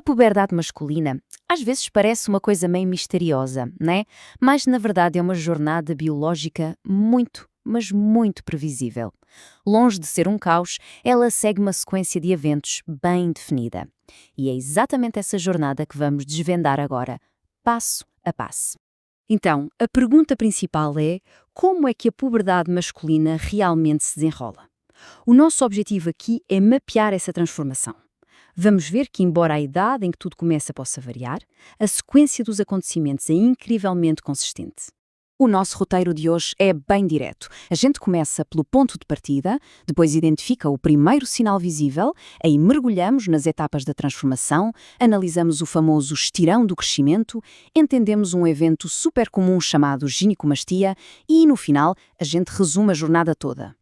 A puberdade masculina às vezes parece uma coisa meio misteriosa, né? Mas na verdade é uma jornada biológica muito, mas muito previsível. Longe de ser um caos, ela segue uma sequência de eventos bem definida. E é exatamente essa jornada que vamos desvendar agora, passo a passo. Então, a pergunta principal é: como é que a puberdade masculina realmente se desenrola? O nosso objetivo aqui é mapear essa transformação. Vamos ver que, embora a idade em que tudo começa possa variar, a sequência dos acontecimentos é incrivelmente consistente. O nosso roteiro de hoje é bem direto. A gente começa pelo ponto de partida, depois identifica o primeiro sinal visível, aí mergulhamos nas etapas da transformação, analisamos o famoso estirão do crescimento, entendemos um evento super comum chamado ginecomastia e, no final, a gente resume a jornada toda.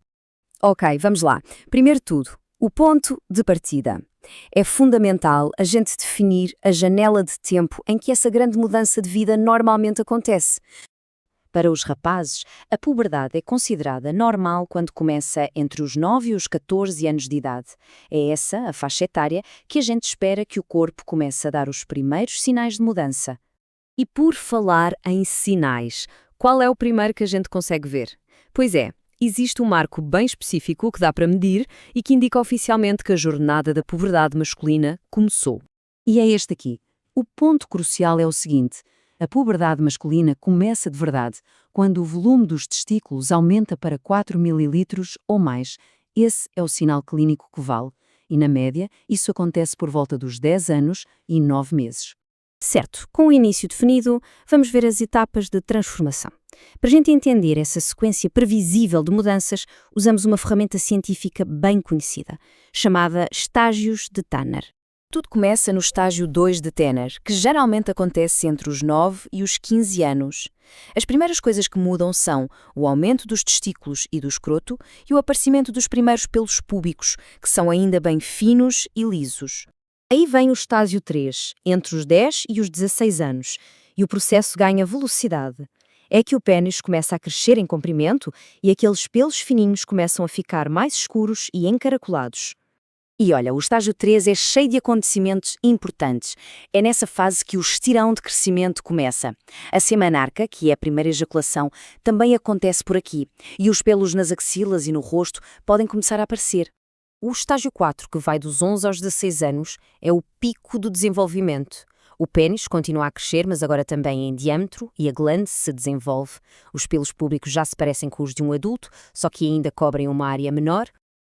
Ok, vamos lá. Primeiro de tudo, o ponto de partida. É fundamental a gente definir a janela de tempo em que essa grande mudança de vida normalmente acontece. Para os rapazes, a puberdade é considerada normal quando começa entre os 9 e os 14 anos de idade. É essa a faixa etária que a gente espera que o corpo comece a dar os primeiros sinais de mudança. E por falar em sinais, qual é o primeiro que a gente consegue ver? Pois é, existe um marco bem específico que dá para medir e que indica oficialmente que a jornada da puberdade masculina começou. E é este aqui. O ponto crucial é o seguinte: a puberdade masculina começa de verdade quando o volume dos testículos aumenta para 4 mililitros ou mais. Esse é o sinal clínico que vale. E, na média, isso acontece por volta dos 10 anos e 9 meses. Certo, com o início definido, vamos ver as etapas de transformação. Para a gente entender essa sequência previsível de mudanças, usamos uma ferramenta científica bem conhecida, chamada estágios de Tanner. Tudo começa no estágio 2 de Tanner, que geralmente acontece entre os 9 e os 15 anos. As primeiras coisas que mudam são o aumento dos testículos e do escroto e o aparecimento dos primeiros pelos púbicos, que são ainda bem finos e lisos. Aí vem o estágio 3, entre os 10 e os 16 anos, e o processo ganha velocidade. É que o pênis começa a crescer em comprimento e aqueles pelos fininhos começam a ficar mais escuros e encaracolados. E olha, o estágio 3 é cheio de acontecimentos importantes. É nessa fase que o estirão de crescimento começa. A semenarca, que é a primeira ejaculação, também acontece por aqui, e os pelos nas axilas e no rosto podem começar a aparecer. O estágio 4, que vai dos 11 aos 16 anos, é o pico do desenvolvimento. O pênis continua a crescer, mas agora também em diâmetro, e a glande se desenvolve. Os pelos púbicos já se parecem com os de um adulto, só que ainda cobrem uma área menor.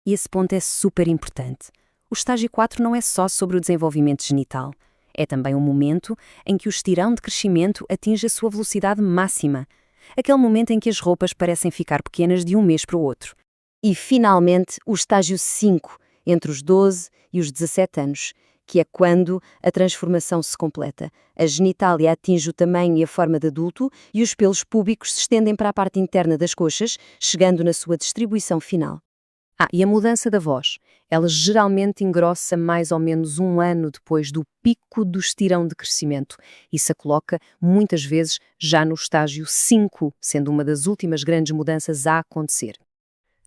E esse ponto é super importante. O estágio 4 não é só sobre o desenvolvimento genital. É também um momento em que o estirão de crescimento atinge a sua velocidade máxima. Aquele momento em que as roupas parecem ficar pequenas de um mês para o outro. E, finalmente, o estágio 5, entre os 12 e os 17 anos, que é quando a transformação se completa. A genitália atinge o tamanho e a forma de adulto e os pelos púbicos se estendem para a parte interna das coxas, chegando na sua distribuição final. E a mudança da voz. Ela geralmente engrossa mais ou menos um ano depois do pico do estirão de crescimento e se coloca, muitas vezes, já no estágio 5, sendo uma das últimas grandes mudanças a acontecer.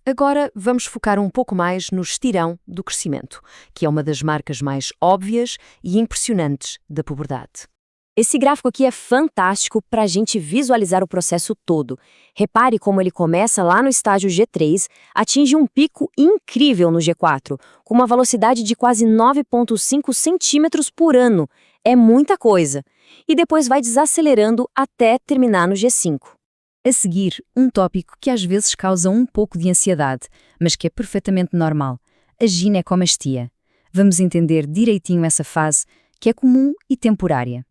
Agora vamos focar um pouco mais no estirão do crescimento, que é uma das marcas mais óbvias e impressionantes da puberdade. Esse gráfico aqui é fantástico para a gente visualizar o processo todo. Repare como ele começa lá no estágio G3, atinge um pico incrível no G4, com uma velocidade de quase 9,5 centímetros por ano. É muita coisa. E depois vai desacelerando até terminar no G5. A seguir, um tópico que às vezes causa um pouco de ansiedade, mas que é perfeitamente normal: a ginecomastia. Vamos entender direitinho essa fase, que é comum e temporária.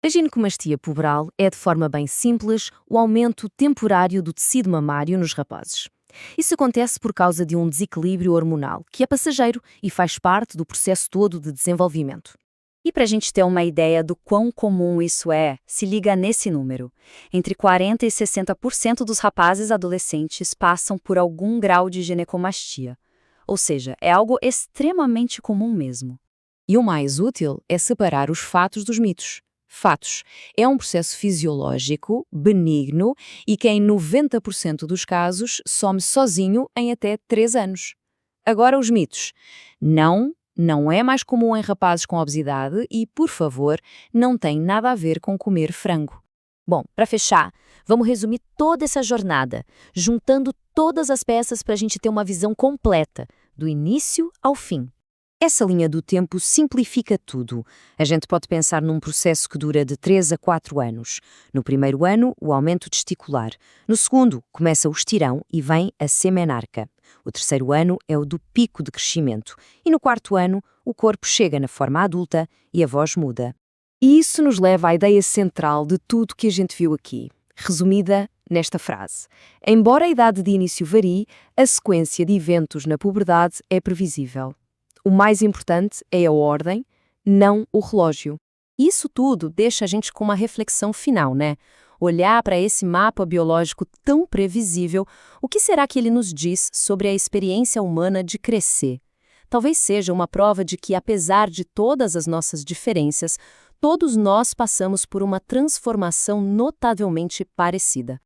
A ginecomastia puberal é, de forma bem simples, o aumento temporário do tecido mamário nos rapazes. Isso acontece por causa de um desequilíbrio hormonal, que é passageiro e faz parte do processo todo de desenvolvimento. E para a gente ter uma ideia do quão comum isso é, se liga nesse número. Entre 40% e 60% dos rapazes adolescentes passam por algum grau de ginecomastia. Ou seja, é algo extremamente comum mesmo. E o mais útil é separar os fatos dos mitos. Fatos. É um processo fisiológico, benigno e que em 90% dos casos some sozinho em até 3 anos. Agora os mitos. Não não é mais comum em rapazes com obesidade e, por favor, não tem nada a ver com comer frango. Bom, para fechar, vamos resumir toda essa jornada, juntando todas as peças para a gente ter uma visão completa, do início ao fim. Essa linha do tempo simplifica tudo. A gente pode pensar num processo que dura de 3 a 4 anos. No primeiro ano, o aumento testicular. No segundo, começa o estirão e vem a semenarca. O terceiro ano é o do pico de crescimento. E no quarto ano, o corpo chega na forma adulta e a voz muda. E isso nos leva à ideia central de tudo que a gente viu aqui, resumida nesta frase. Embora a idade de início varie, a sequência de eventos na puberdade é previsível. O mais importante é a ordem, não o relógio. Isso tudo deixa a gente com uma reflexão final, né? Olhar para esse mapa biológico tão previsível, o que será que ele nos diz sobre a experiência humana de crescer? Talvez seja uma prova de que, apesar de todas as nossas diferenças, todos nós passamos por uma transformação notavelmente parecida.